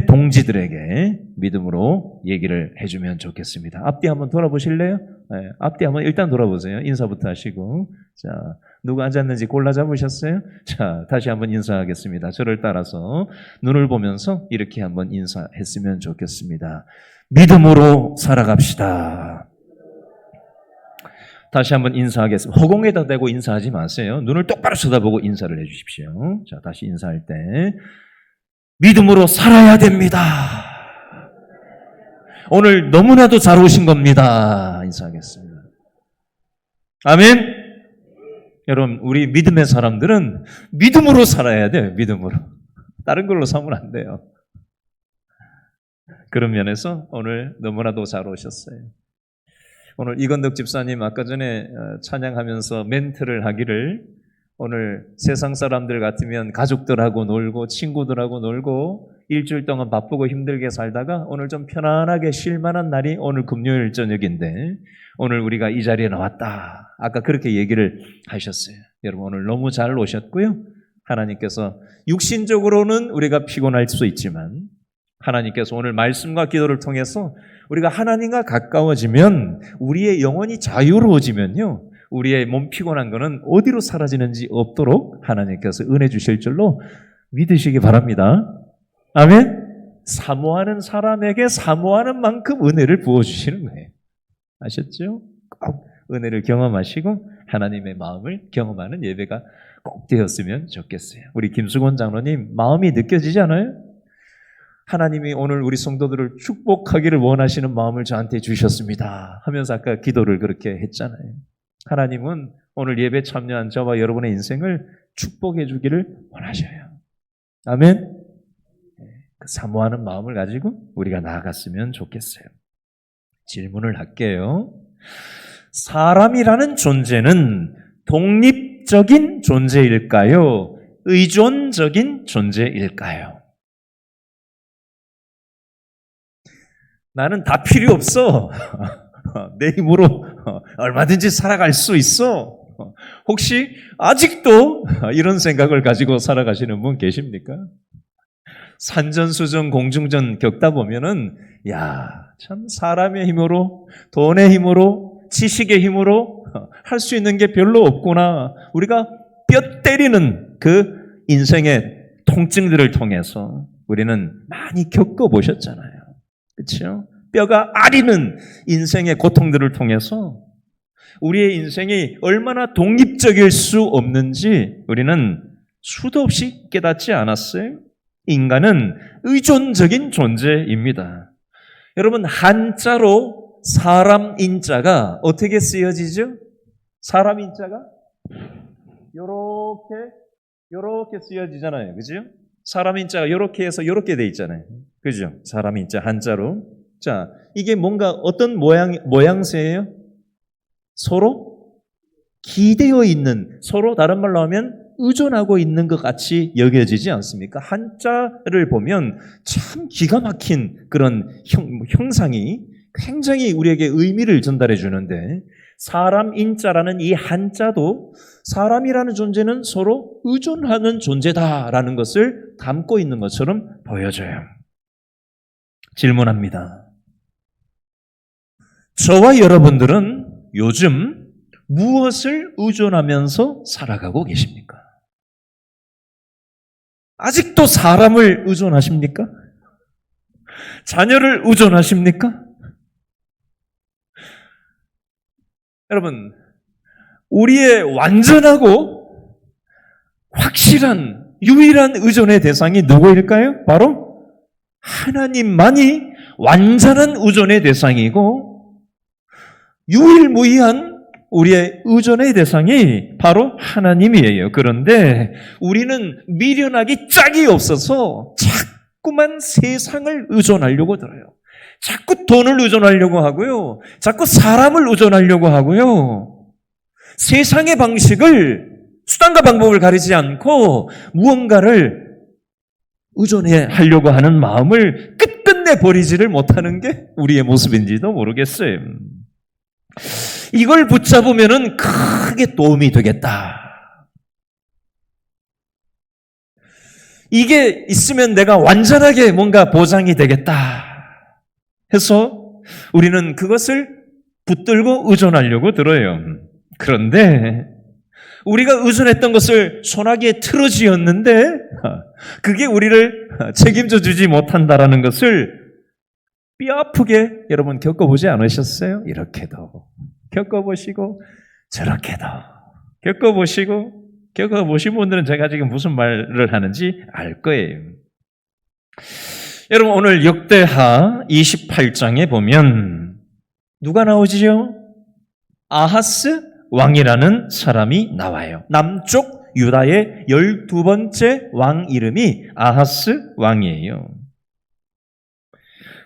동지들에게 믿음으로 얘기를 해주면 좋겠습니다. 앞뒤 한번 돌아보실래요? 네, 앞뒤 한번 일단 돌아보세요. 인사부터 하시고. 자, 누가 앉았는지 골라 잡으셨어요? 자, 다시 한번 인사하겠습니다. 저를 따라서 눈을 보면서 이렇게 한번 인사했으면 좋겠습니다. 믿음으로 살아갑시다. 다시 한번 인사하겠습니다. 허공에다 대고 인사하지 마세요. 눈을 똑바로 쳐다보고 인사를 해주십시오. 자, 다시 인사할 때 믿음으로 살아야 됩니다. 오늘 너무나도 잘 오신 겁니다. 인사하겠습니다. 아멘. 여러분, 우리 믿음의 사람들은 믿음으로 살아야 돼요. 믿음으로. 다른 걸로 살면 안 돼요. 그런 면에서 오늘 너무나도 잘 오셨어요. 오늘 이건덕 집사님 아까 전에 찬양하면서 멘트를 하기를, 오늘 세상 사람들 같으면 가족들하고 놀고 친구들하고 놀고 일주일 동안 바쁘고 힘들게 살다가 오늘 좀 편안하게 쉴 만한 날이 오늘 금요일 저녁인데 오늘 우리가 이 자리에 나왔다. 아까 그렇게 얘기를 하셨어요. 여러분, 오늘 너무 잘 오셨고요. 하나님께서 육신적으로는 우리가 피곤할 수 있지만 하나님께서 오늘 말씀과 기도를 통해서 우리가 하나님과 가까워지면, 우리의 영혼이 자유로워지면요, 우리의 몸 피곤한 거는 어디로 사라지는지 없도록 하나님께서 은혜 주실 줄로 믿으시기 바랍니다. 아멘. 사모하는 사람에게 사모하는 만큼 은혜를 부어주시는 거예요. 아셨죠? 꼭 은혜를 경험하시고 하나님의 마음을 경험하는 예배가 꼭 되었으면 좋겠어요. 우리 김수곤 장로님 마음이 느껴지지 않아요? 하나님이 오늘 우리 성도들을 축복하기를 원하시는 마음을 저한테 주셨습니다 하면서 아까 기도를 그렇게 했잖아요. 하나님은 오늘 예배 참여한 저와 여러분의 인생을 축복해 주기를 원하셔요. 아멘. 그 사모하는 마음을 가지고 우리가 나아갔으면 좋겠어요. 질문을 할게요. 사람이라는 존재는 독립적인 존재일까요? 의존적인 존재일까요? 나는 다 필요 없어. 내 힘으로 얼마든지 살아갈 수 있어. 혹시 아직도 이런 생각을 가지고 살아가시는 분 계십니까? 산전수전 공중전 겪다 보면은 참 사람의 힘으로, 돈의 힘으로, 지식의 힘으로 할 수 있는 게 별로 없구나. 우리가 뼈 때리는 그 인생의 통증들을 통해서 우리는 많이 겪어보셨잖아요. 그렇죠? 뼈가 아리는 인생의 고통들을 통해서 우리의 인생이 얼마나 독립적일 수 없는지 우리는 수도 없이 깨닫지 않았어요? 인간은 의존적인 존재입니다. 여러분, 한자로 사람 인자가 어떻게 쓰여지죠? 사람 인자가 요렇게 쓰여지잖아요. 그죠? 사람 인자가 요렇게 해서 요렇게 돼 있잖아요. 그죠? 사람 인자 한자로. 자, 이게 뭔가 어떤 모양새예요? 서로 기대어 있는, 서로 다른 말로 하면 의존하고 있는 것 같이 여겨지지 않습니까? 한자를 보면 참 기가 막힌 그런 형상이 굉장히 우리에게 의미를 전달해 주는데, 사람 인자라는 이 한자도 사람이라는 존재는 서로 의존하는 존재다라는 것을 담고 있는 것처럼 보여져요. 질문합니다. 저와 여러분들은 요즘 무엇을 의존하면서 살아가고 계십니까? 아직도 사람을 의존하십니까? 자녀를 의존하십니까? 여러분, 우리의 완전하고 확실한 유일한 의존의 대상이 누구일까요? 바로 하나님만이 완전한 의존의 대상이고, 유일무이한 우리의 의존의 대상이 바로 하나님이에요. 그런데 우리는 미련하기 짝이 없어서 자꾸만 세상을 의존하려고 들어요. 자꾸 돈을 의존하려고 하고요. 자꾸 사람을 의존하려고 하고요. 세상의 방식을, 수단과 방법을 가리지 않고 무언가를 의존하려고 하는 마음을 끝끝내 버리지를 못하는 게 우리의 모습인지도 모르겠어요. 이걸 붙잡으면은 크게 도움이 되겠다. 이게 있으면 내가 완전하게 뭔가 보장이 되겠다 해서 우리는 그것을 붙들고 의존하려고 들어요. 그런데 우리가 의존했던 것을 소나기에 틀어지었는데 그게 우리를 책임져 주지 못한다라는 것을 뼈아프게 여러분 겪어보지 않으셨어요? 이렇게도 겪어보시고 저렇게도 겪어보신 분들은 제가 지금 무슨 말을 하는지 알 거예요. 여러분 오늘 역대하 28장에 보면 누가 나오지요? 아하스 왕이라는 사람이 나와요. 남쪽 유다의 12번째 왕 이름이 아하스 왕이에요.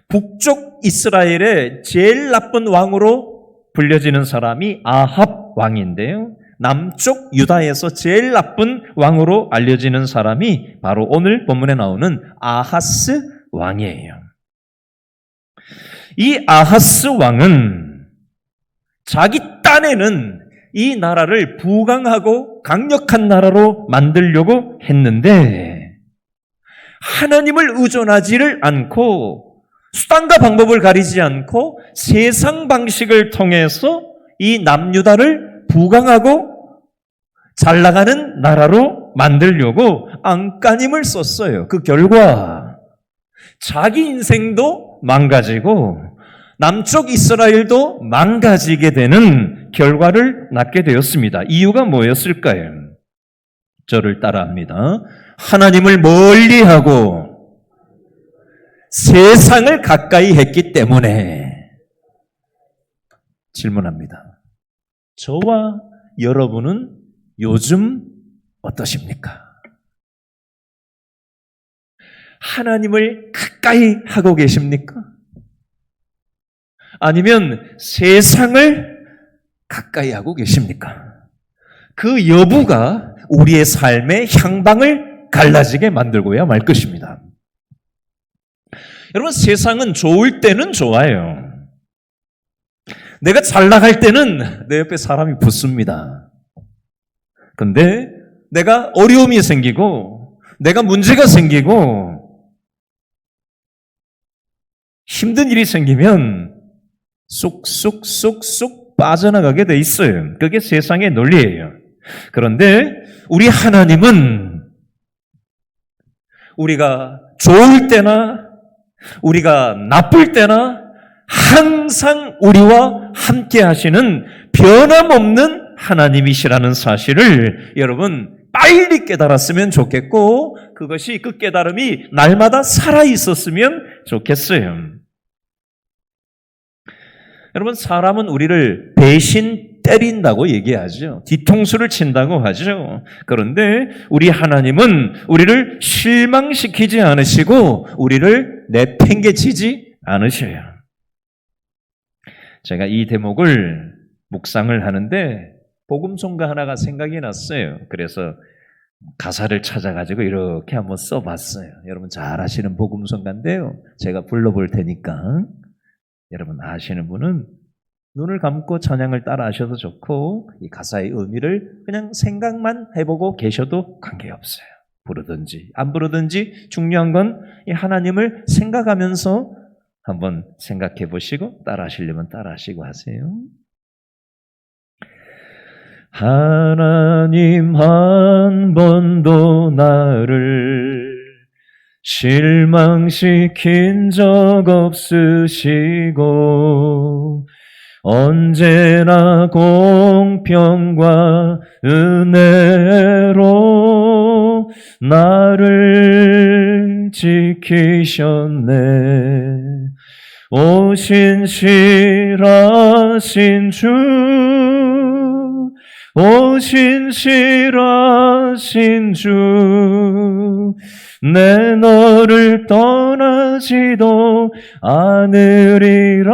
북쪽 이스라엘의 제일 나쁜 왕으로 불려지는 사람이 아합 왕인데요. 남쪽 유다에서 제일 나쁜 왕으로 알려지는 사람이 바로 오늘 본문에 나오는 아하스 왕이에요. 이 아하스 왕은 자기 딴에는 이 나라를 부강하고 강력한 나라로 만들려고 했는데 하나님을 의존하지를 않고 수단과 방법을 가리지 않고 세상 방식을 통해서 이 남유다를 부강하고 잘 나가는 나라로 만들려고 안간힘을 썼어요. 그 결과 자기 인생도 망가지고 남쪽 이스라엘도 망가지게 되는 결과를 낳게 되었습니다. 이유가 뭐였을까요? 저를 따라합니다. 하나님을 멀리하고 세상을 가까이 했기 때문에. 질문합니다. 저와 여러분은 요즘 어떠십니까? 하나님을 가까이 하고 계십니까? 아니면 세상을 가까이 하고 계십니까? 그 여부가 우리의 삶의 향방을 갈라지게 만들고야 말 것입니다. 여러분, 세상은 좋을 때는 좋아요. 내가 잘 나갈 때는 내 옆에 사람이 붙습니다. 근데 내가 어려움이 생기고 내가 문제가 생기고 힘든 일이 생기면 쏙쏙쏙쏙 빠져나가게 돼 있어요. 그게 세상의 논리예요. 그런데 우리 하나님은 우리가 좋을 때나 우리가 나쁠 때나 항상 우리와 함께 하시는 변함없는 하나님이시라는 사실을 여러분 빨리 깨달았으면 좋겠고 그것이 그 깨달음이 날마다 살아있었으면 좋겠어요. 여러분, 사람은 우리를 배신 때린다고 얘기하죠. 뒤통수를 친다고 하죠. 그런데 우리 하나님은 우리를 실망시키지 않으시고 우리를 내팽개치지 않으셔요. 제가 이 대목을 묵상을 하는데 복음송가 하나가 생각이 났어요. 그래서 가사를 찾아가지고 이렇게 한번 써봤어요. 여러분 잘 아시는 복음송가인데요. 제가 불러볼 테니까 여러분 아시는 분은 눈을 감고 찬양을 따라 하셔도 좋고 이 가사의 의미를 그냥 생각만 해보고 계셔도 관계없어요. 부르든지 안 부르든지 중요한 건 이 하나님을 생각하면서 한번 생각해 보시고 따라 하시려면 따라 하시고 하세요. 하나님 한 번도 나를 실망시킨 적 없으시고 언제나 공평과 은혜로 나를 지키셨네. 오 신실하신 주, 오 신실하신 주, 내 너를 떠나지도 않으리라.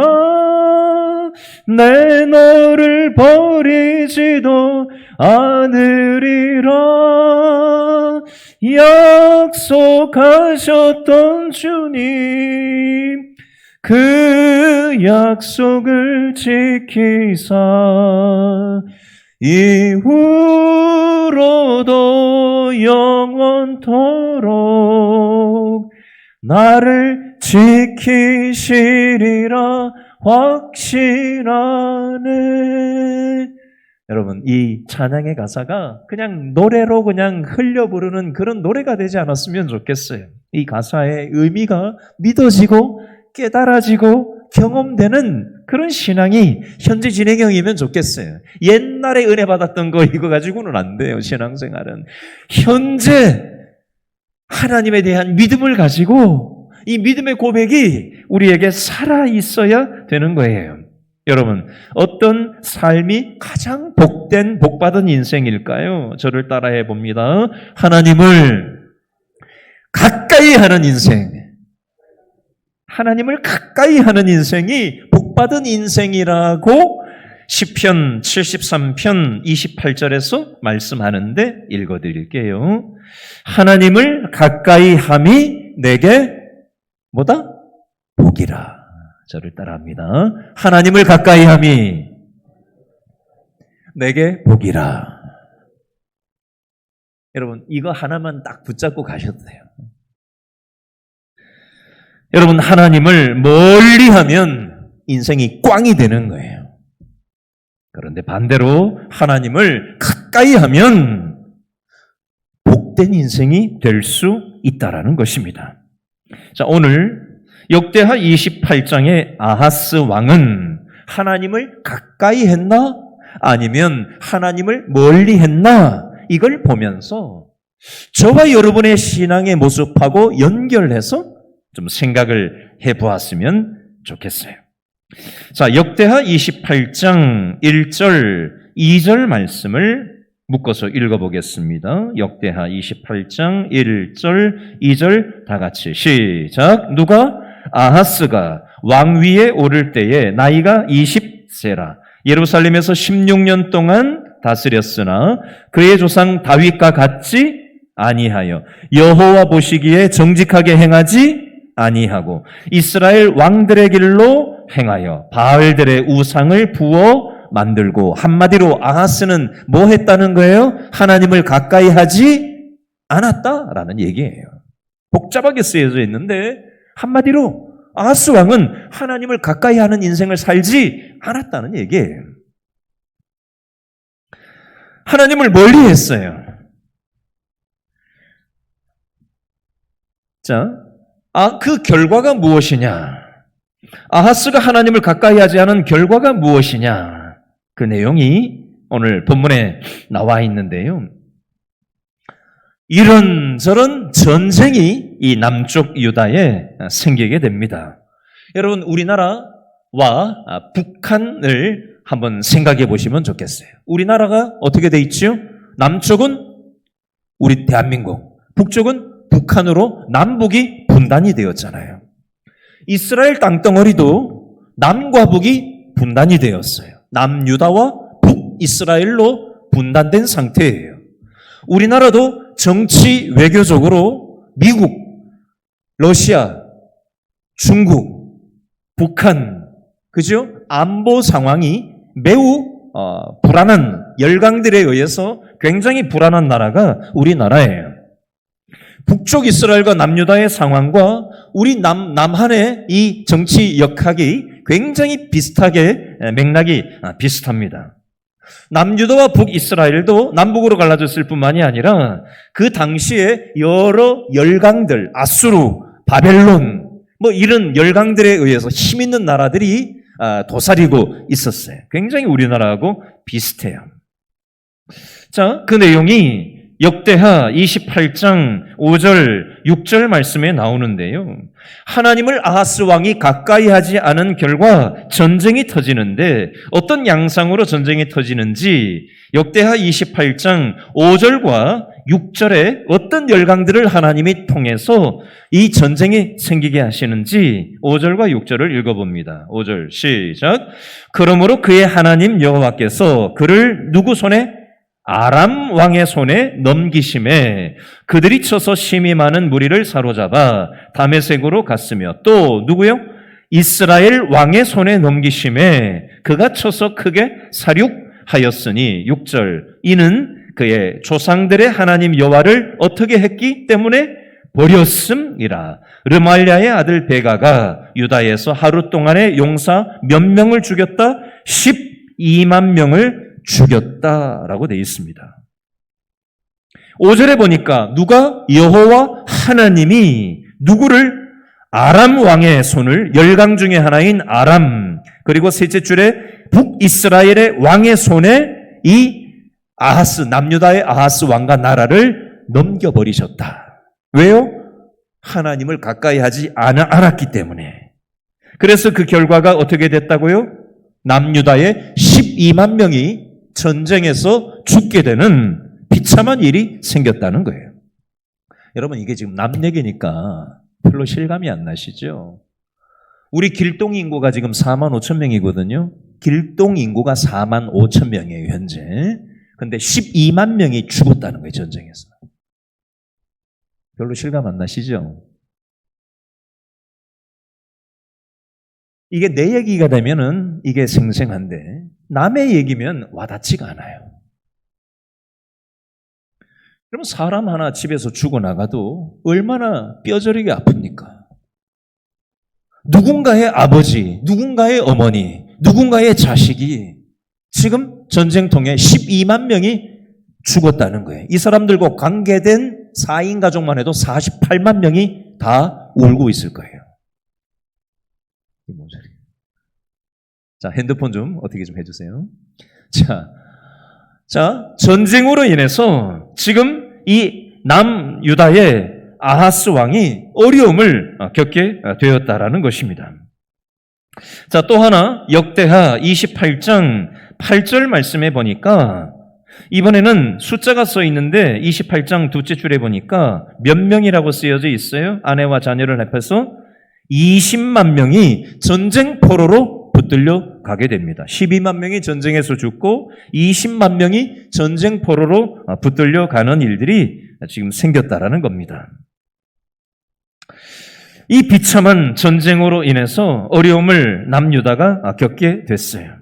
내 너를 버리지도 않으리라. 약속하셨던 주님, 그 약속을 지키사 이후로도 영원토록 나를 지키시리라 확신하네. 여러분, 이 찬양의 가사가 그냥 노래로 그냥 흘려 부르는 그런 노래가 되지 않았으면 좋겠어요. 이 가사의 의미가 믿어지고 깨달아지고 경험되는 그런 신앙이 현재 진행형이면 좋겠어요. 옛날에 은혜 받았던 거 이거 가지고는 안 돼요. 신앙생활은 현재 하나님에 대한 믿음을 가지고 이 믿음의 고백이 우리에게 살아 있어야 되는 거예요. 여러분, 어떤 삶이 가장 복된 복받은 인생일까요? 저를 따라해 봅니다. 하나님을 가까이 하는 인생. 하나님을 가까이 하는 인생이 복받은 인생이라고 시편 73편 28절에서 말씀하는데 읽어드릴게요. 하나님을 가까이 함이 내게 뭐다? 복이라. 저를 따라합니다. 하나님을 가까이 함이 내게 복이라. 여러분, 이거 하나만 딱 붙잡고 가셔도 돼요. 여러분, 하나님을 멀리 하면 인생이 꽝이 되는 거예요. 그런데 반대로 하나님을 가까이 하면 복된 인생이 될 수 있다라는 것입니다. 자, 오늘 역대하 28장의 아하스 왕은 하나님을 가까이 했나? 아니면 하나님을 멀리 했나? 이걸 보면서 저와 여러분의 신앙의 모습하고 연결해서 좀 생각을 해보았으면 좋겠어요. 자, 역대하 28장 1절, 2절 말씀을 묶어서 읽어보겠습니다. 역대하 28장 1절, 2절 다 같이 시작. 누가? 아하스가 왕위에 오를 때에 나이가 20세라. 예루살렘에서 16년 동안 다스렸으나 그의 조상 다윗과 같지 아니하여 여호와 보시기에 정직하게 행하지 아니하고 이스라엘 왕들의 길로 행하여 바알들의 우상을 부어 만들고, 한마디로 아하스는 뭐 했다는 거예요? 하나님을 가까이 하지 않았다라는 얘기예요. 복잡하게 쓰여져 있는데 한마디로 아하스 왕은 하나님을 가까이 하는 인생을 살지 않았다는 얘기예요. 하나님을 멀리 했어요. 자, 그 결과가 무엇이냐? 아하스가 하나님을 가까이 하지 않은 결과가 무엇이냐? 그 내용이 오늘 본문에 나와 있는데요. 이런저런 전쟁이 이 남쪽 유다에 생기게 됩니다. 여러분, 우리나라와 북한을 한번 생각해 보시면 좋겠어요. 우리나라가 어떻게 돼 있죠? 남쪽은 우리 대한민국, 북쪽은 북한으로 남북이 분단이 되었잖아요. 이스라엘 땅덩어리도 남과 북이 분단이 되었어요. 남유다와 북이스라엘로 분단된 상태예요. 우리나라도 정치 외교적으로 미국, 러시아, 중국, 북한, 그죠? 안보 상황이 매우 불안한 열강들에 의해서 굉장히 불안한 나라가 우리나라예요. 북쪽 이스라엘과 남유다의 상황과 우리 남한의 이 정치 역학이 굉장히 비슷하게 맥락이 비슷합니다. 남유다와 북이스라엘도 남북으로 갈라졌을 뿐만이 아니라 그 당시에 여러 열강들, 아수르, 바벨론 뭐 이런 열강들에 의해서 힘 있는 나라들이 도사리고 있었어요. 굉장히 우리나라하고 비슷해요. 자, 그 내용이 역대하 28장 5절, 6절 말씀에 나오는데요. 하나님을 아하스 왕이 가까이 하지 않은 결과 전쟁이 터지는데 어떤 양상으로 전쟁이 터지는지 역대하 28장 5절과 6절에 어떤 열강들을 하나님이 통해서 이 전쟁이 생기게 하시는지 5절과 6절을 읽어봅니다. 5절 시작. 그러므로 그의 하나님 여호와께서 그를 누구 손에? 아람 왕의 손에 넘기심에 그들이 쳐서 심히 많은 무리를 사로잡아 다메섹으로 갔으며 또 누구요? 이스라엘 왕의 손에 넘기심에 그가 쳐서 크게 사륙하였으니 6절 이는 그의 조상들의 하나님 여호와를 어떻게 했기 때문에 버렸음이라. 르말랴의 아들 베가가 유다에서 하루 동안에 용사 몇 명을 죽였다? 12만 명을 죽였다라고 되어 있습니다. 5절에 보니까 누가? 여호와 하나님이 누구를? 아람 왕의 손을, 열강 중에 하나인 아람, 그리고 셋째 줄에 북이스라엘의 왕의 손에 이 아하스, 남유다의 아하스 왕과 나라를 넘겨버리셨다. 왜요? 하나님을 가까이 하지 않았기 때문에. 그래서 그 결과가 어떻게 됐다고요? 남유다의 12만 명이 전쟁에서 죽게 되는 비참한 일이 생겼다는 거예요. 여러분, 이게 지금 남 얘기니까 별로 실감이 안 나시죠? 우리 길동 인구가 지금 4만 5천 명이거든요. 길동 인구가 4만 5천 명이에요, 현재. 근데 12만 명이 죽었다는 거예요, 전쟁에서. 별로 실감 안 나시죠? 이게 내 얘기가 되면은 이게 생생한데 남의 얘기면 와닿지가 않아요. 그러면 사람 하나 집에서 죽어나가도 얼마나 뼈저리게 아픕니까? 누군가의 아버지, 누군가의 어머니, 누군가의 자식이 지금 전쟁통에 12만 명이 죽었다는 거예요. 이 사람들과 관계된 4인 가족만 해도 48만 명이 다 울고 있을 거예요. 자, 핸드폰 좀 어떻게 좀 해주세요. 자, 전쟁으로 인해서 지금 이 남유다의 아하스 왕이 어려움을 겪게 되었다라는 것입니다. 자, 또 하나 역대하 28장 8절 말씀해 보니까 이번에는 숫자가 써 있는데 28장 둘째 줄에 보니까 몇 명이라고 쓰여져 있어요? 아내와 자녀를 합해서 20만 명이 전쟁 포로로 붙들려 가게 됩니다. 12만 명이 전쟁에서 죽고 20만 명이 전쟁 포로로 붙들려 가는 일들이 지금 생겼다라는 겁니다. 이 비참한 전쟁으로 인해서 어려움을 남유다가 겪게 됐어요.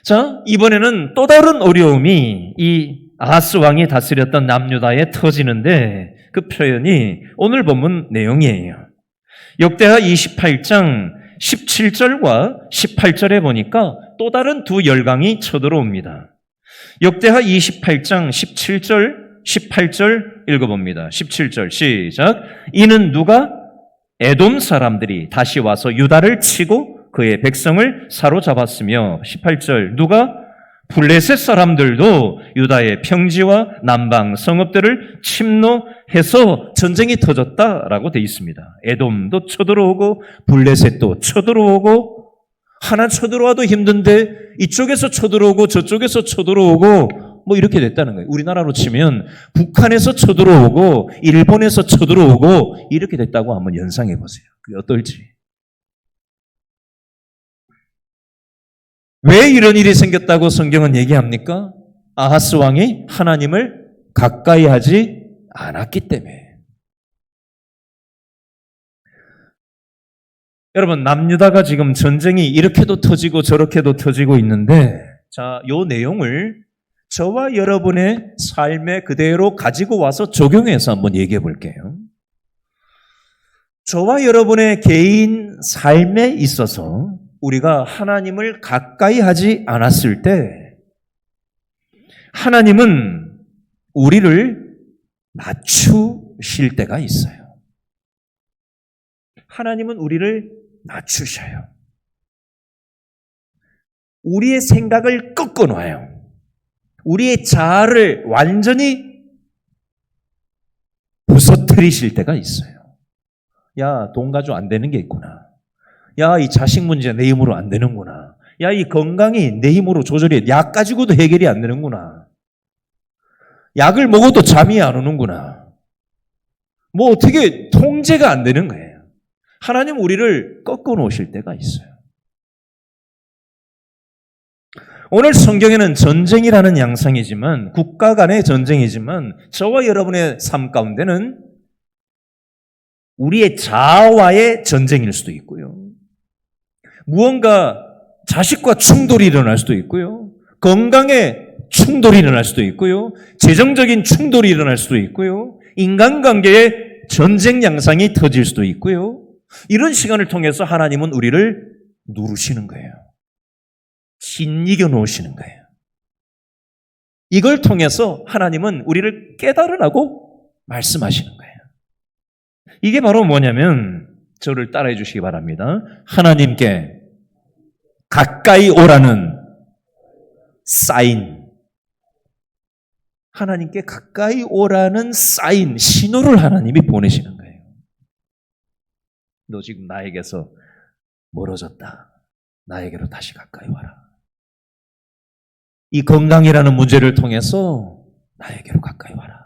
자, 이번에는 또 다른 어려움이 이 아하스 왕이 다스렸던 남유다에 터지는데 그 표현이 오늘 본문 내용이에요. 역대하 28장 17절과 18절에 보니까 또 다른 두 열강이 쳐들어옵니다. 역대하 28장 17절, 18절 읽어봅니다. 17절 시작. 이는 누가? 에돔 사람들이 다시 와서 유다를 치고 그의 백성을 사로잡았으며 18절 누가? 블레셋 사람들도 유다의 평지와 남방 성읍들을 침노해서 전쟁이 터졌다라고 되어 있습니다. 에돔도 쳐들어오고 블레셋도 쳐들어오고 하나 쳐들어와도 힘든데 이쪽에서 쳐들어오고 저쪽에서 쳐들어오고 뭐 이렇게 됐다는 거예요. 우리나라로 치면 북한에서 쳐들어오고 일본에서 쳐들어오고 이렇게 됐다고 한번 연상해 보세요. 그게 어떨지. 왜 이런 일이 생겼다고 성경은 얘기합니까? 아하스 왕이 하나님을 가까이 하지 않았기 때문에. 여러분, 남유다가 지금 전쟁이 이렇게도 터지고 저렇게도 터지고 있는데, 자, 요 내용을 저와 여러분의 삶에 그대로 가지고 와서 적용해서 한번 얘기해 볼게요. 저와 여러분의 개인 삶에 있어서 우리가 하나님을 가까이 하지 않았을 때 하나님은 우리를 낮추실 때가 있어요. 하나님은 우리를 낮추셔요. 우리의 생각을 꺾어놔요. 우리의 자아를 완전히 부서뜨리실 때가 있어요. 야, 돈 가지고 안 되는 게 있구나. 야, 이 자식 문제 내 힘으로 안 되는구나. 야, 이 건강이 내 힘으로 조절이, 약 가지고도 해결이 안 되는구나. 약을 먹어도 잠이 안 오는구나. 뭐 어떻게 통제가 안 되는 거예요. 하나님 우리를 꺾어 놓으실 때가 있어요. 오늘 성경에는 전쟁이라는 양상이지만, 국가 간의 전쟁이지만, 저와 여러분의 삶 가운데는 우리의 자아와의 전쟁일 수도 있고요. 무언가 자식과 충돌이 일어날 수도 있고요. 건강에 충돌이 일어날 수도 있고요. 재정적인 충돌이 일어날 수도 있고요. 인간관계에 전쟁 양상이 터질 수도 있고요. 이런 시간을 통해서 하나님은 우리를 누르시는 거예요. 짓이겨 놓으시는 거예요. 이걸 통해서 하나님은 우리를 깨달으라고 말씀하시는 거예요. 이게 바로 뭐냐면 저를 따라해 주시기 바랍니다. 하나님께 가까이 오라는 사인. 하나님께 가까이 오라는 사인, 신호를 하나님이 보내시는 거예요. 너 지금 나에게서 멀어졌다. 나에게로 다시 가까이 와라. 이 건강이라는 문제를 통해서 나에게로 가까이 와라.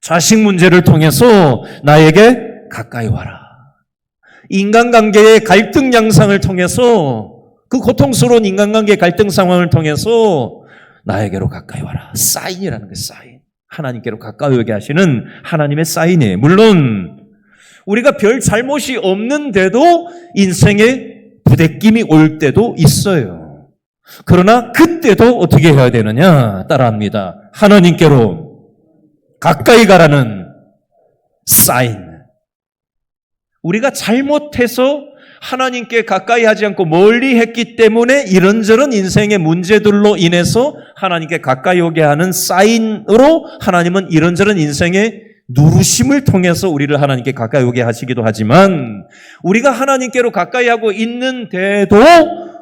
자식 문제를 통해서 나에게 가까이 와라. 인간관계의 갈등 양상을 통해서 그 고통스러운 인간관계 갈등 상황을 통해서 나에게로 가까이 와라. 사인이라는 게 사인. 하나님께로 가까이 오게 하시는 하나님의 사인이에요. 물론 우리가 별 잘못이 없는데도 인생에 부대낌이 올 때도 있어요. 그러나 그때도 어떻게 해야 되느냐? 따라합니다. 하나님께로 가까이 가라는 사인. 우리가 잘못해서 하나님께 가까이 하지 않고 멀리 했기 때문에 이런저런 인생의 문제들로 인해서 하나님께 가까이 오게 하는 사인으로 하나님은 이런저런 인생의 누르심을 통해서 우리를 하나님께 가까이 오게 하시기도 하지만 우리가 하나님께로 가까이 하고 있는데도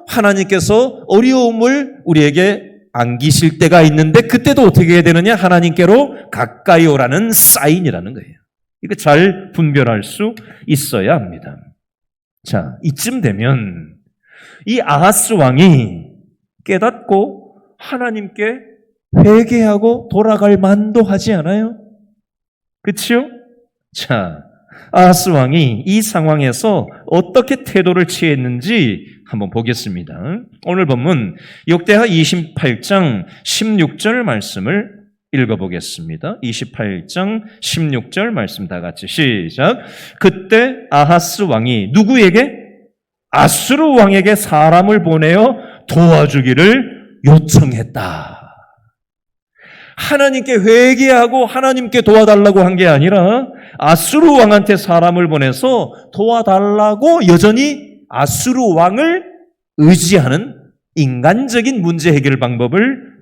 하나님께서 어려움을 우리에게 안기실 때가 있는데 그때도 어떻게 해야 되느냐? 하나님께로 가까이 오라는 사인이라는 거예요. 이거 잘 분별할 수 있어야 합니다. 자, 이쯤 되면 이 아하스 왕이 깨닫고 하나님께 회개하고 돌아갈 만도 하지 않아요? 그치요? 자, 아하스 왕이 이 상황에서 어떻게 태도를 취했는지 한번 보겠습니다. 오늘 본문 역대하 28장 16절 말씀을 읽어보겠습니다. 28장 16절 말씀 다 같이 시작. 그때 아하스 왕이 누구에게? 아수르 왕에게 사람을 보내어 도와주기를 요청했다. 하나님께 회개하고 하나님께 도와달라고 한 게 아니라 아수르 왕한테 사람을 보내서 도와달라고 여전히 아수르 왕을 의지하는 인간적인 문제 해결 방법을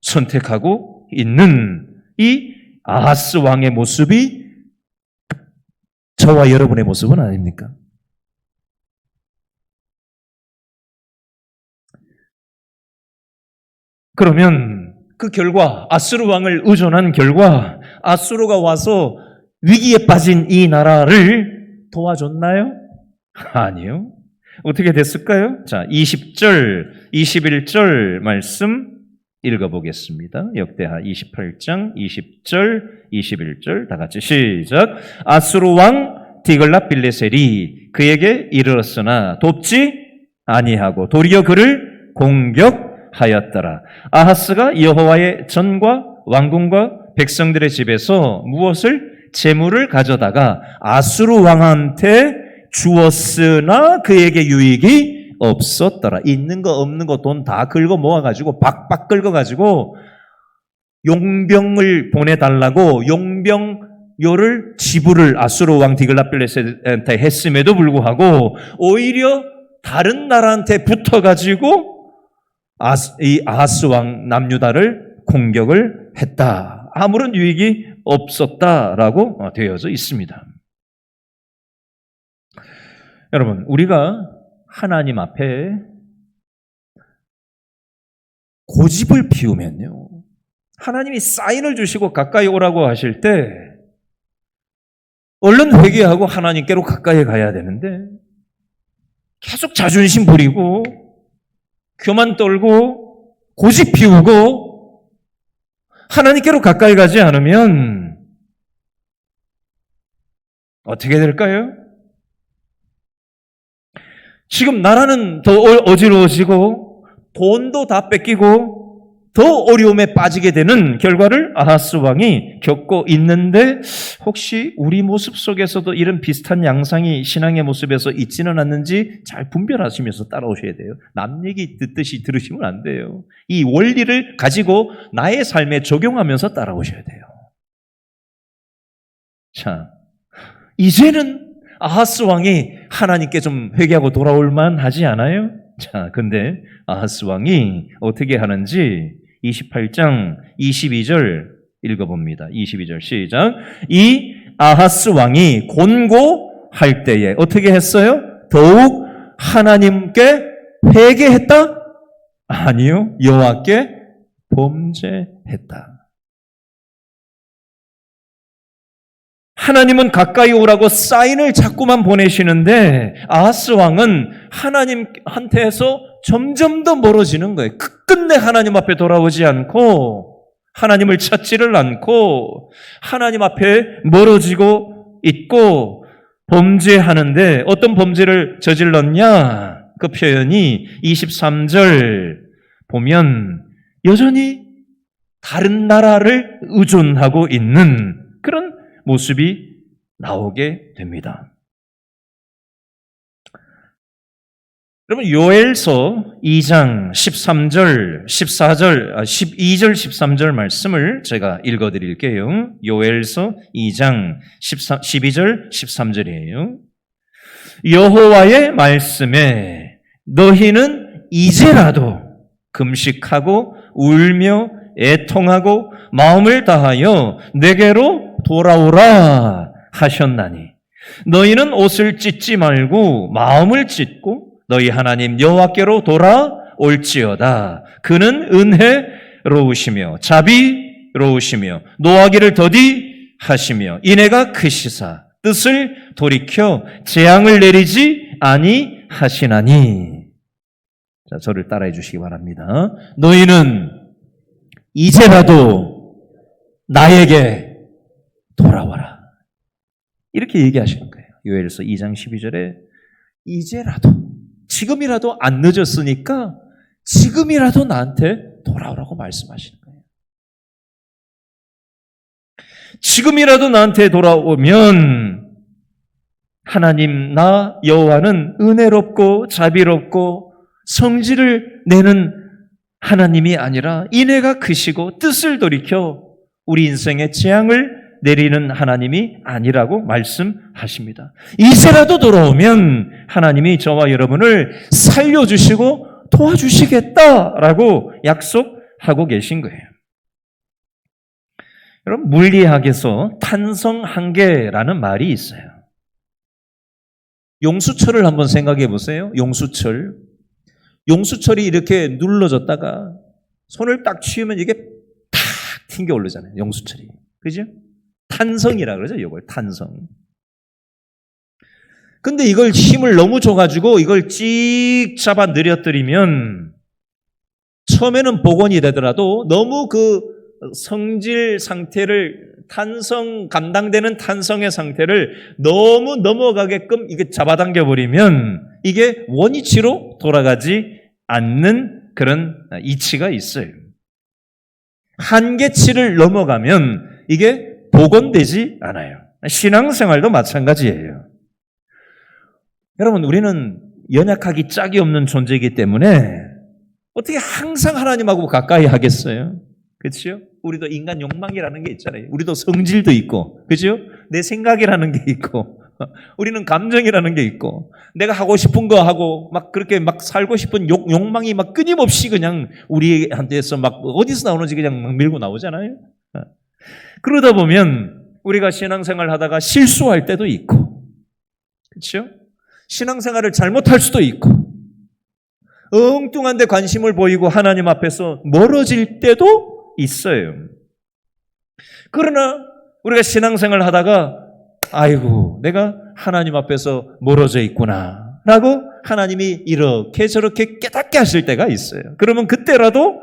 선택하고 있는 이 아하스 왕의 모습이 저와 여러분의 모습은 아닙니까? 그러면 그 결과 아수르 왕을 의존한 결과 아수르가 와서 위기에 빠진 이 나라를 도와줬나요? 아니요. 어떻게 됐을까요? 자, 20절, 21절 말씀 읽어보겠습니다. 역대하 28장 20절, 21절 다 같이 시작. 아수르 왕 디글랏빌레셀이 그에게 이르렀으나 돕지 아니하고 도리어 그를 공격하였더라. 아하스가 여호와의 전과 왕궁과 백성들의 집에서 무엇을? 재물을 가져다가 아수르 왕한테 주었으나 그에게 유익이 없었더라. 있는 거 없는 거 돈 다 긁어 모아가지고 박박 긁어가지고 용병을 보내달라고 용병요를 지불을 아수르 왕 디글랏빌레셀한테 했음에도 불구하고 오히려 다른 나라한테 붙어가지고 이 아하스 왕 남유다를 공격을 했다. 아무런 유익이 없었다라고 되어져 있습니다. 여러분, 우리가 하나님 앞에 고집을 피우면요, 하나님이 사인을 주시고 가까이 오라고 하실 때 얼른 회개하고 하나님께로 가까이 가야 되는데 계속 자존심 부리고 교만 떨고 고집 피우고 하나님께로 가까이 가지 않으면 어떻게 될까요? 지금 나라는 더 어지러워지고 돈도 다 뺏기고 더 어려움에 빠지게 되는 결과를 아하스 왕이 겪고 있는데 혹시 우리 모습 속에서도 이런 비슷한 양상이 신앙의 모습에서 있지는 않는지 잘 분별하시면서 따라오셔야 돼요. 남 얘기 듣듯이 들으시면 안 돼요. 이 원리를 가지고 나의 삶에 적용하면서 따라오셔야 돼요. 자, 이제는 아하스 왕이 하나님께 좀 회개하고 돌아올 만하지 않아요? 자, 근데 아하스 왕이 어떻게 하는지 28장 22절 읽어봅니다. 22절 시작. 이 아하스 왕이 곤고할 때에 어떻게 했어요? 더욱 하나님께 회개했다? 아니요. 여호와께 범죄했다. 하나님은 가까이 오라고 사인을 자꾸만 보내시는데 아하스 왕은 하나님한테서 점점 더 멀어지는 거예요. 끝끝내 하나님 앞에 돌아오지 않고 하나님을 찾지를 않고 하나님 앞에 멀어지고 있고 범죄하는데 어떤 범죄를 저질렀냐? 그 표현이 23절 보면 여전히 다른 나라를 의존하고 있는 그런 모습이 나오게 됩니다. 여러분 요엘서 2장 13절, 14절, 12절, 13절 말씀을 제가 읽어드릴게요. 요엘서 2장 12절, 13절이에요. 여호와의 말씀에 너희는 이제라도 금식하고 울며 애통하고 마음을 다하여 내게로 돌아오라 하셨나니 너희는 옷을 찢지 말고 마음을 찢고 너희 하나님 여호와께로 돌아올지어다. 그는 은혜로우시며 자비로우시며 노하기를 더디하시며 인애가 크시사 뜻을 돌이켜 재앙을 내리지 아니하시나니. 자, 저를 따라해 주시기 바랍니다. 너희는 이제라도 나에게 돌아와라. 이렇게 얘기하시는 거예요. 요엘서 2장 12절에 이제라도, 지금이라도 안 늦었으니까 지금이라도 나한테 돌아오라고 말씀하시는 거예요. 지금이라도 나한테 돌아오면 하나님 나 여호와는 은혜롭고 자비롭고 성질을 내는 하나님이 아니라 인애가 크시고 뜻을 돌이켜 우리 인생에 재앙을 내리는 하나님이 아니라고 말씀하십니다. 이제라도 돌아오면 하나님이 저와 여러분을 살려주시고 도와주시겠다라고 약속하고 계신 거예요. 여러분 물리학에서 탄성 한계라는 말이 있어요. 용수철을 한번 생각해 보세요. 용수철이 이렇게 눌러졌다가 손을 딱 치우면 이게 탁 튕겨 오르잖아요. 용수철이. 그죠? 탄성이라 그러죠. 이걸 탄성. 근데 이걸 힘을 너무 줘가지고 이걸 찍 잡아 늘어뜨리면 처음에는 복원이 되더라도 너무 그 성질 상태를 감당되는 탄성의 상태를 너무 넘어가게끔 이게 잡아당겨 버리면 이게 원위치로 돌아가지 않는 그런 이치가 있어요. 한계치를 넘어가면 이게 복원되지 않아요. 신앙생활도 마찬가지예요. 여러분 우리는 연약하기 짝이 없는 존재이기 때문에 어떻게 항상 하나님하고 가까이 하겠어요? 그렇죠? 우리도 인간 욕망이라는 게 있잖아요. 우리도 성질도 있고, 그렇죠? 내 생각이라는 게 있고, 우리는 감정이라는 게 있고, 내가 하고 싶은 거 하고 막 그렇게 막 살고 싶은 욕망이 막 끊임없이 그냥 우리한테서 막 어디서 나오는지 그냥 막 밀고 나오잖아요. 그러다 보면 우리가 신앙생활 하다가 실수할 때도 있고, 그렇죠? 신앙생활을 잘못할 수도 있고, 엉뚱한 데 관심을 보이고 하나님 앞에서 멀어질 때도 있어요. 그러나 우리가 신앙생활을 하다가 아이고 내가 하나님 앞에서 멀어져 있구나 라고 하나님이 이렇게 저렇게 깨닫게 하실 때가 있어요. 그러면 그때라도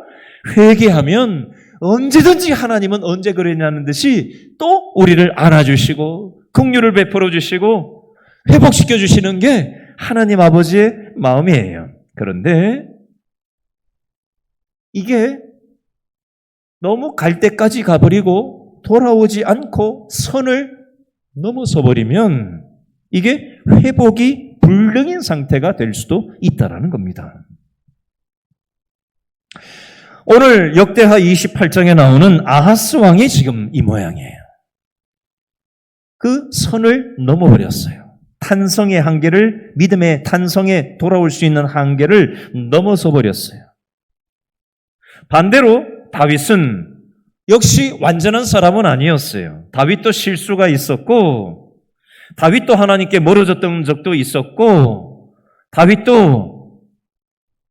회개하면 언제든지 하나님은 언제 그랬냐는 듯이 또 우리를 안아주시고 긍휼을 베풀어 주시고 회복시켜 주시는 게 하나님 아버지의 마음이에요. 그런데 이게 너무 갈 때까지 가버리고 돌아오지 않고 선을 넘어서 버리면 이게 회복이 불능인 상태가 될 수도 있다라는 겁니다. 오늘 역대하 28장에 나오는 아하스 왕이 지금 이 모양이에요. 그 선을 넘어버렸어요. 탄성의 한계를, 믿음의 탄성에 돌아올 수 있는 한계를 넘어서 버렸어요. 반대로 다윗은 역시 완전한 사람은 아니었어요. 다윗도 실수가 있었고, 다윗도 하나님께 멀어졌던 적도 있었고, 다윗도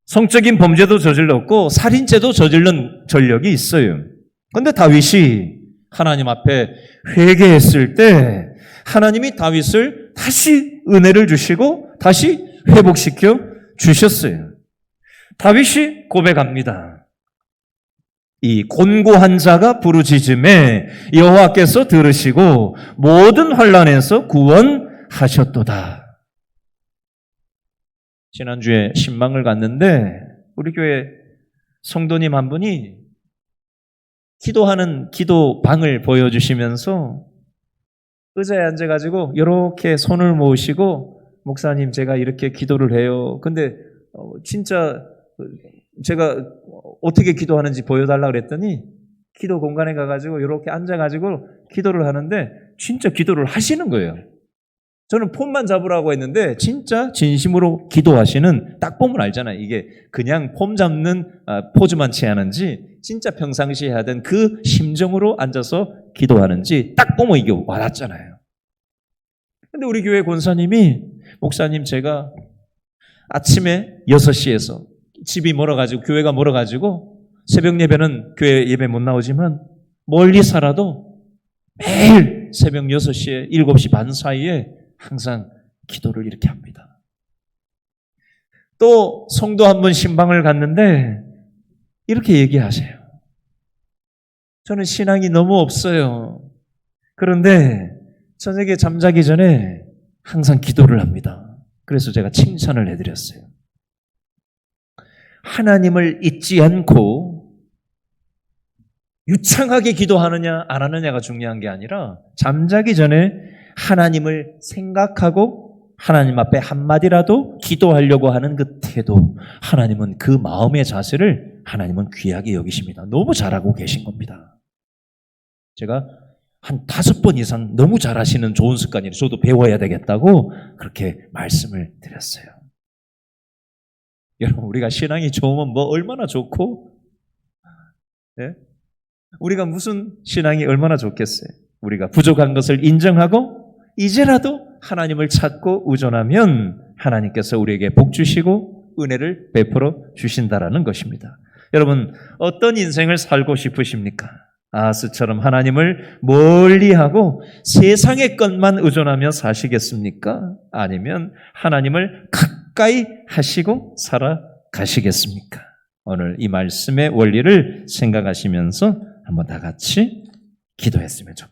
성적인 범죄도 저질렀고 살인죄도 저질른 전력이 있어요. 그런데 다윗이 하나님 앞에 회개했을 때 하나님이 다윗을 다시 은혜를 주시고 다시 회복시켜 주셨어요. 다윗이 고백합니다. 이 곤고한 자가 부르짖음에 여호와께서 들으시고 모든 환난에서 구원하셨도다. 지난주에 신방을 갔는데 우리 교회 성도님 한 분이 기도하는 기도방을 보여주시면서 의자에 앉아가지고 이렇게 손을 모으시고 목사님 제가 이렇게 기도를 해요. 근데 진짜 제가 어떻게 기도하는지 보여달라 그랬더니 기도 공간에 가가지고 이렇게 앉아가지고 기도를 하는데 진짜 기도를 하시는 거예요. 저는 폼만 잡으라고 했는데 진짜 진심으로 기도하시는, 딱 보면 알잖아요. 이게 그냥 폼 잡는 포즈만 취하는지 진짜 평상시에 하던 그 심정으로 앉아서 기도하는지 딱 보면 이게 와닿잖아요. 근데 우리 교회 권사님이 목사님 제가 아침에 6시에서 집이 멀어가지고 교회가 멀어가지고 새벽 예배는 교회 예배 못 나오지만 멀리 살아도 매일 새벽 6시에 7시 반 사이에 항상 기도를 이렇게 합니다. 또 성도 한 분 신방을 갔는데 이렇게 얘기하세요. 저는 신앙이 너무 없어요. 그런데 저녁에 잠자기 전에 항상 기도를 합니다. 그래서 제가 칭찬을 해드렸어요. 하나님을 잊지 않고 유창하게 기도하느냐 안 하느냐가 중요한 게 아니라 잠자기 전에 하나님을 생각하고 하나님 앞에 한마디라도 기도하려고 하는 그 태도, 하나님은 그 마음의 자세를 하나님은 귀하게 여기십니다. 너무 잘하고 계신 겁니다. 제가 한 5번 이상 너무 잘하시는 좋은 습관이에요. 저도 배워야 되겠다고 그렇게 말씀을 드렸어요. 여러분, 우리가 신앙이 좋으면 뭐 얼마나 좋고, 네? 우리가 무슨 신앙이 얼마나 좋겠어요. 우리가 부족한 것을 인정하고 이제라도 하나님을 찾고 의존하면 하나님께서 우리에게 복 주시고 은혜를 베풀어 주신다라는 것입니다. 여러분, 어떤 인생을 살고 싶으십니까? 아하스처럼 하나님을 멀리하고 세상의 것만 의존하며 사시겠습니까? 아니면 하나님을 가까이 하시고 살아가시겠습니까? 오늘 이 말씀의 원리를 생각하시면서 한번 다 같이 기도했으면 좋겠습니다.